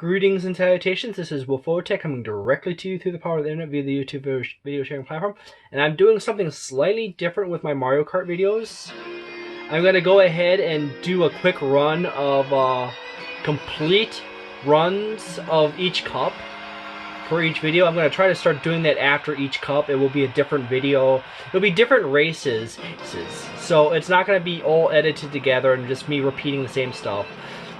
Greetings and salutations, this is Wolfphototech coming directly to you through the power of the internet via the YouTube video sharing platform. And I'm doing something slightly different with my Mario Kart videos. I'm going to go ahead and do a quick run of complete runs of each cup for each video. I'm going to try to start doing that after each cup. It will be a different video. It'll be different races. So it's not going to be all edited together and just me repeating the same stuff.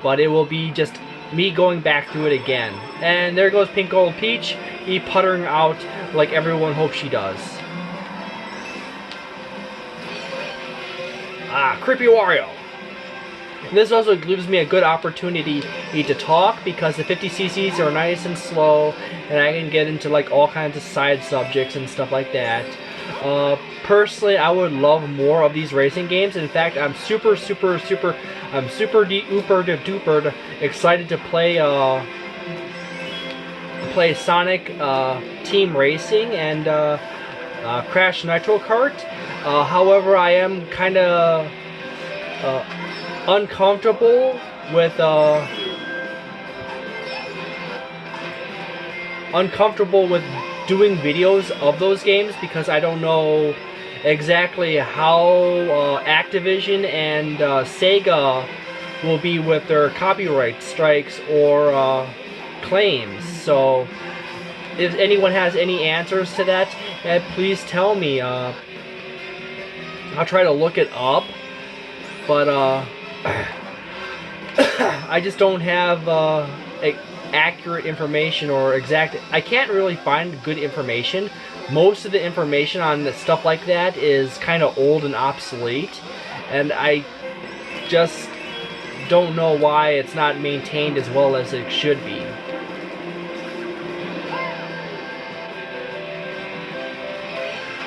But it will be just me going back through it again. And there goes Pink Gold Peach, puttering out like everyone hopes she does. Creepy Wario. This also gives me a good opportunity to talk because the 50cc's are nice and slow, and I can get into like all kinds of side subjects and stuff like that. Personally, I would love more of these racing games. In fact, I'm super duper excited to play Sonic Team Racing and Crash Nitro Kart. However, I am kind of uncomfortable with doing videos of those games because I don't know exactly how Activision and Sega will be with their copyright strikes or claims. So if anyone has any answers to that, please tell me. I'll try to look it up, but I just don't have accurate information or exact. I can't really find good information. Most of the information on stuff like that is kind of old and obsolete, and I just don't know why it's not maintained as well as it should be.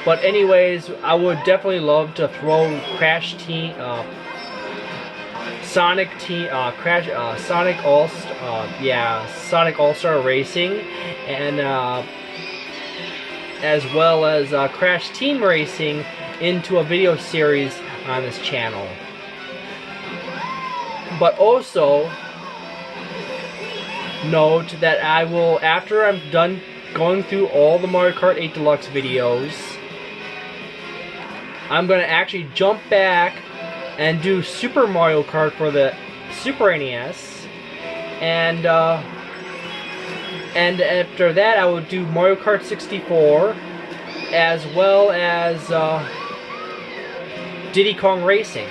But anyways, I would definitely love to throw Sonic All-Star Racing, and as well as Crash Team Racing into a video series on this channel. But also note that I will, after I'm done going through all the Mario Kart 8 Deluxe videos, I'm going to actually jump back and do Super Mario Kart for the Super NES, and after that I will do Mario Kart 64, as well as Diddy Kong Racing,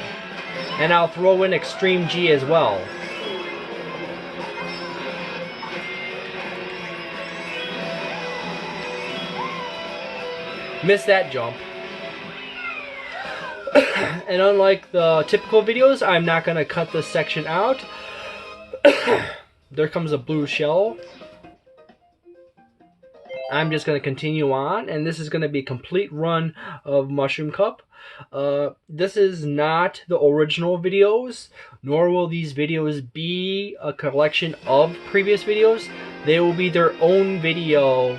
and I'll throw in Extreme G as well. Missed that jump. And unlike the typical videos, I'm not going to cut this section out. There comes a blue shell. I'm just going to continue on, and this is going to be a complete run of Mushroom Cup. This is not the original videos, nor will these videos be a collection of previous videos. They will be their own video,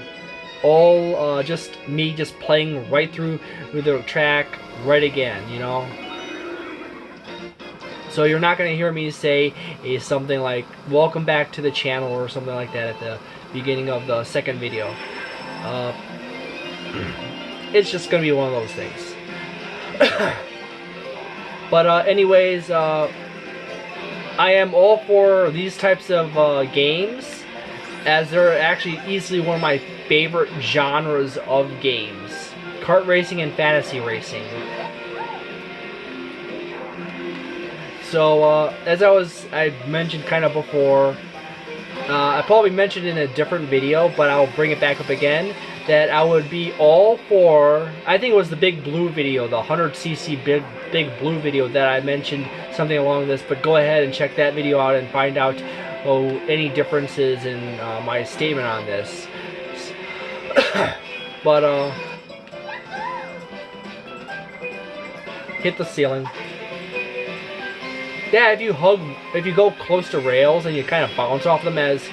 all just me just playing right through the track right again, you know. So you're not going to hear me say something like welcome back to the channel or something like that at the beginning of the second video. It's just going to be one of those things. But anyways, I am all for these types of games, as they're actually easily one of my favorite genres of games. Kart racing and fantasy racing. So, as I mentioned kind of before, I probably mentioned in a different video, but I'll bring it back up again, that I would be all for, I think it was the Big Blue video, the 100cc Big Blue video that I mentioned something along this, but go ahead and check that video out and find out any differences in my statement on this. But, hit the ceiling. Yeah, if you go close to rails and you kind of bounce off them as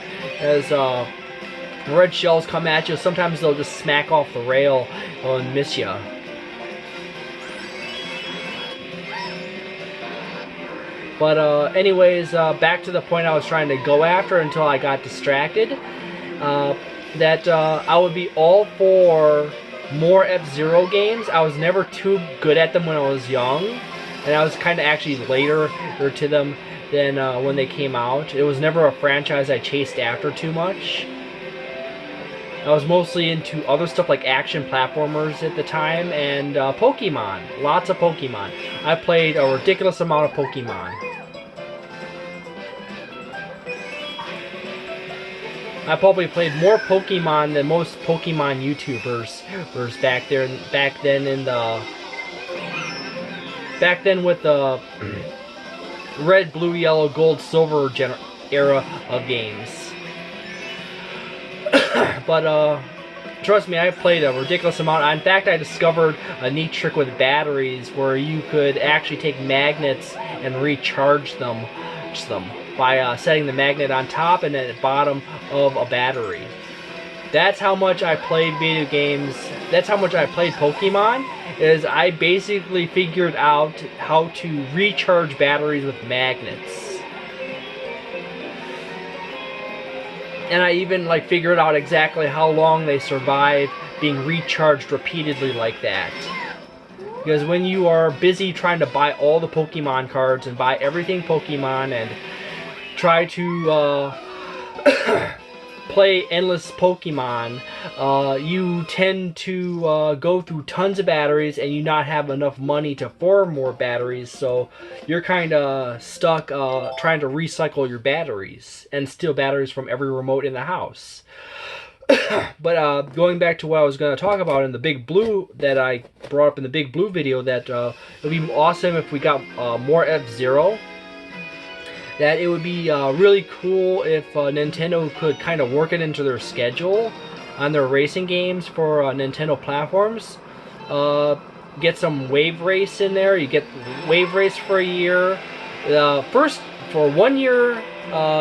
red shells come at you, sometimes they'll just smack off the rail and miss you. But anyways, back to the point I was trying to go after until I got distracted. That I would be all for more F-Zero games. I was never too good at them when I was young, and I was kind of actually later to them than when they came out. It was never a franchise I chased after too much. I was mostly into other stuff like action platformers at the time, and Pokemon. Lots of Pokemon. I played a ridiculous amount of Pokemon. I probably played more Pokemon than most Pokemon YouTubers back then with the red, blue, yellow, gold, silver era of games. But trust me, I played a ridiculous amount. In fact, I discovered a neat trick with batteries where you could actually take magnets and recharge them by setting the magnet on top and at the bottom of a battery. That's how much I played video games. That's how much I played Pokemon. Is I basically figured out how to recharge batteries with magnets. And I even like figured out exactly how long they survive being recharged repeatedly like that. Because when you are busy trying to buy all the Pokemon cards and buy everything Pokemon and try to play endless Pokemon, you tend to go through tons of batteries and you not have enough money to form more batteries, so you're kind of stuck trying to recycle your batteries and steal batteries from every remote in the house. But going back to what I was going to talk about in the Big Blue that I brought up in the Big Blue video, that it would be awesome if we got more F-Zero. That it would be really cool if Nintendo could kind of work it into their schedule on their racing games for Nintendo platforms. Get some Wave Race in there. You get Wave Race for a year. First, for 1 year,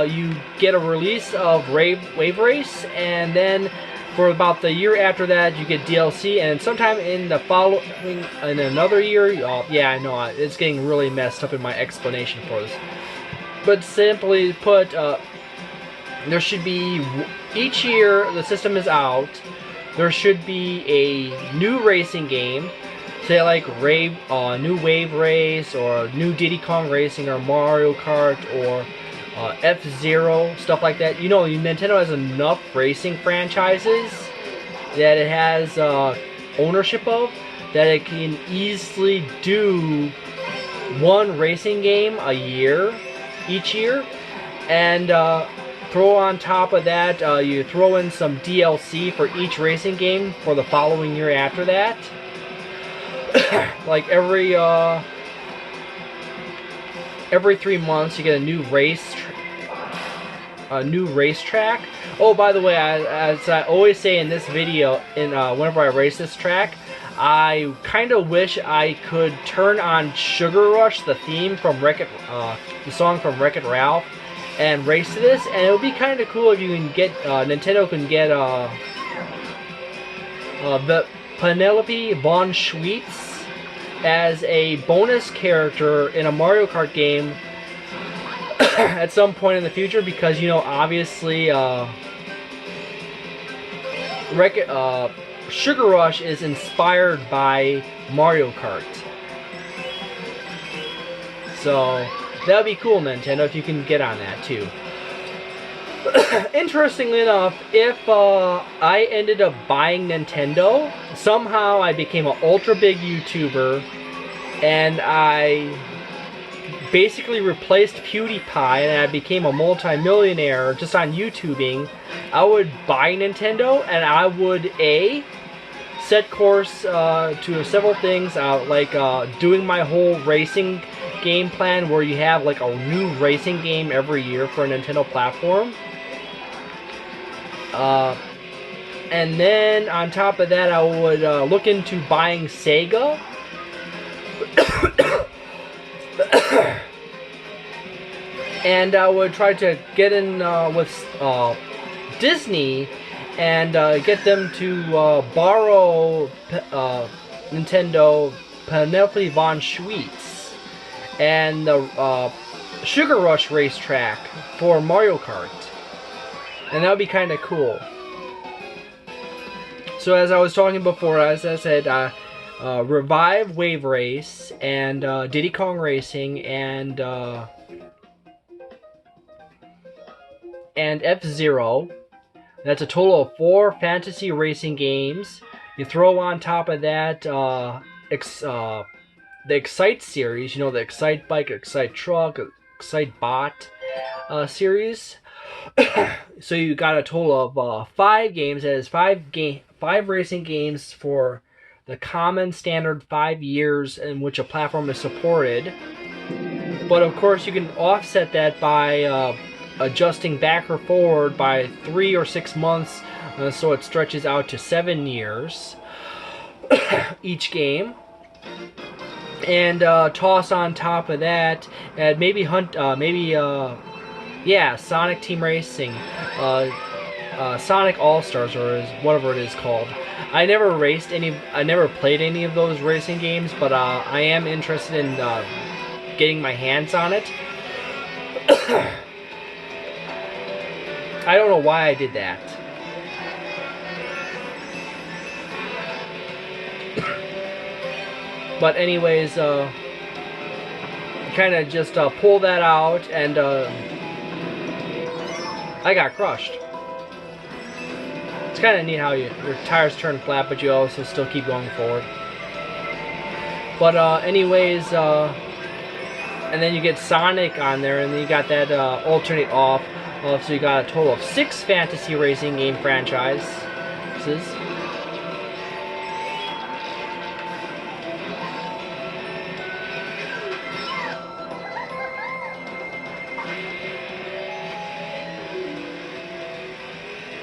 you get a release of Wave Race, and then for about the year after that, you get DLC, and sometime in the following, in another year, yeah, I know, it's getting really messed up in my explanation for this. But simply put, there should be, each year the system is out, there should be a new racing game, say like new Wave Race, or new Diddy Kong Racing, or Mario Kart, or F-Zero, stuff like that. You know, Nintendo has enough racing franchises that it has ownership of, that it can easily do one racing game a year, each year, and throw on top of that, you throw in some DLC for each racing game for the following year after that. Like every 3 months you get a new racetrack. Oh, by the way, as I always say in this video, whenever I race this track, I kind of wish I could turn on Sugar Rush, the theme from the song from Wreck-It Ralph, and race to this. And it would be kind of cool if you can get Nintendo can get the Penelope von Schweetz as a bonus character in a Mario Kart game at some point in the future, because you know, obviously, Sugar Rush is inspired by Mario Kart. So that would be cool, Nintendo, if you can get on that too. Interestingly enough, if I ended up buying Nintendo, somehow I became an ultra big YouTuber, and I basically replaced PewDiePie, and I became a multi-millionaire just on YouTubing, I would buy Nintendo, and I would set course to several things, like doing my whole racing game plan where you have like a new racing game every year for a Nintendo platform. And then on top of that, I would look into buying Sega. And I would try to get in with Disney and get them to borrow Nintendo Penelope von Schweetz and Sugar Rush racetrack for Mario Kart. And that would be kind of cool. So as I was talking before, as I said, Revive Wave Race and Diddy Kong Racing and F-Zero. That's a total of 4 fantasy racing games. You throw on top of that the Excite series, you know, the Excite Bike, Excite Truck, Excite Bot series. So you got a total of 5 games. That is 5 racing games for the common standard 5 years in which a platform is supported. But of course you can offset that by adjusting back or forward by 3 or 6 months, so it stretches out to 7 years each game. And toss on top of that, and maybe Sonic Team Racing, Sonic All Stars, or whatever it is called. I never played any of those racing games, but I am interested in getting my hands on it. I don't know why I did that. But anyways, kind of just pull that out, and I got crushed. It's kind of neat how your tires turn flat, but you also still keep going forward. But anyways, and then you get Sonic on there, and then you got that alternate off. So you got a total of 6 fantasy racing game franchises.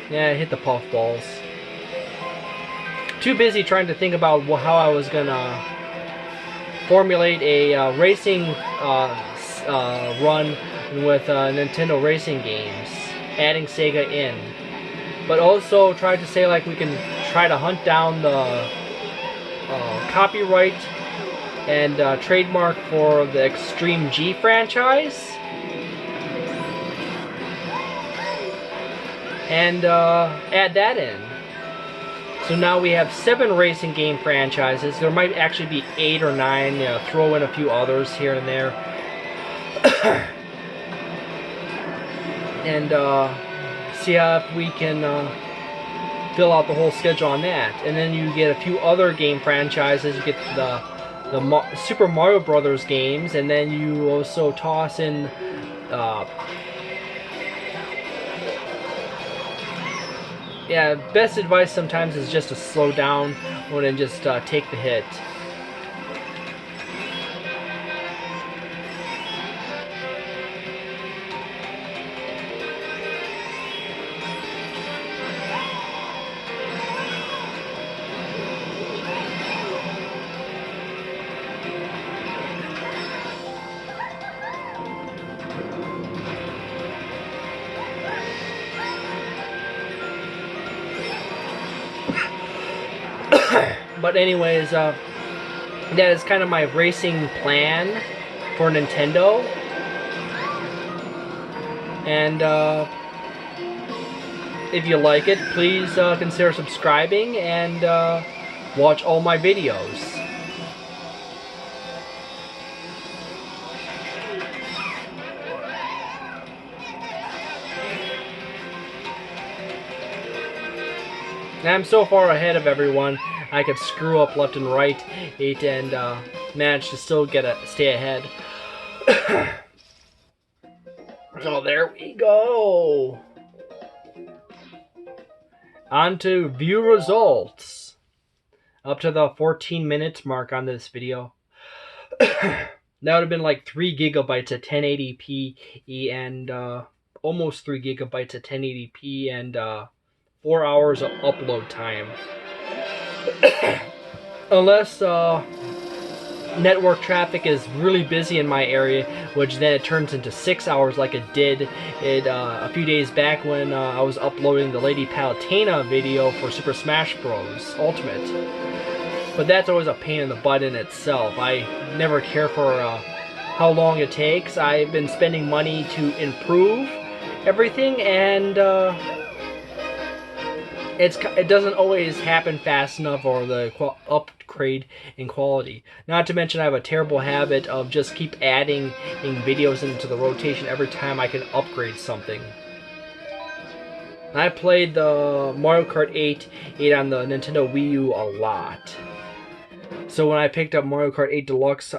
Yeah, I hit the puff balls. Too busy trying to think about how I was gonna formulate a racing run with Nintendo racing games, adding Sega in, but also tried to say like we can try to hunt down the copyright and trademark for the Extreme G franchise, and add that in. So now we have 7 racing game franchises. There might actually be 8 or 9. You know, throw in a few others here and there. And see if we can fill out the whole schedule on that. And then you get a few other game franchises. You get the Super Mario Brothers games, and then you also toss in yeah, best advice sometimes is just to slow down and just take the hit. But anyways, that is kind of my racing plan for Nintendo. And if you like it, please consider subscribing and watch all my videos. And I'm so far ahead of everyone, I could screw up left and right and manage to still stay ahead. So there we go. On to view results. Up to the 14 minutes mark on this video. That would have been like 3 gigabytes at 1080p and almost 3 gigabytes at 1080p and 4 hours of upload time. Unless network traffic is really busy in my area, which then it turns into 6 hours like it did a few days back when I was uploading the Lady Palutena video for Super Smash Bros. Ultimate. But that's always a pain in the butt in itself. I never care for how long it takes. I've been spending money to improve everything, and it doesn't always happen fast enough, or the upgrade in quality. Not to mention I have a terrible habit of just keep adding videos into the rotation every time I can upgrade something. I played the Mario Kart 8 on the Nintendo Wii U a lot. So when I picked up Mario Kart 8 Deluxe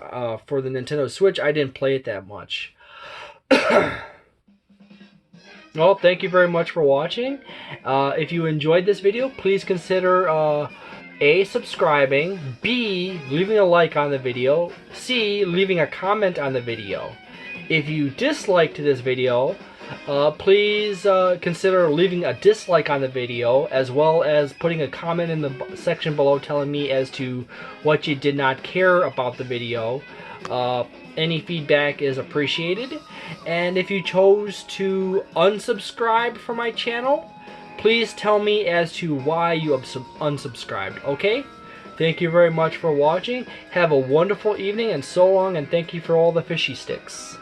for the Nintendo Switch, I didn't play it that much. Well, thank you very much for watching. If you enjoyed this video, please consider A, subscribing, B, leaving a like on the video, C, leaving a comment on the video. If you disliked this video, please consider leaving a dislike on the video, as well as putting a comment in the section below telling me as to what you did not care about the video. Any feedback is appreciated. And if you chose to unsubscribe from my channel, please tell me as to why you unsubscribed, okay? Thank you very much for watching. Have a wonderful evening, and so long, and thank you for all the fishy sticks.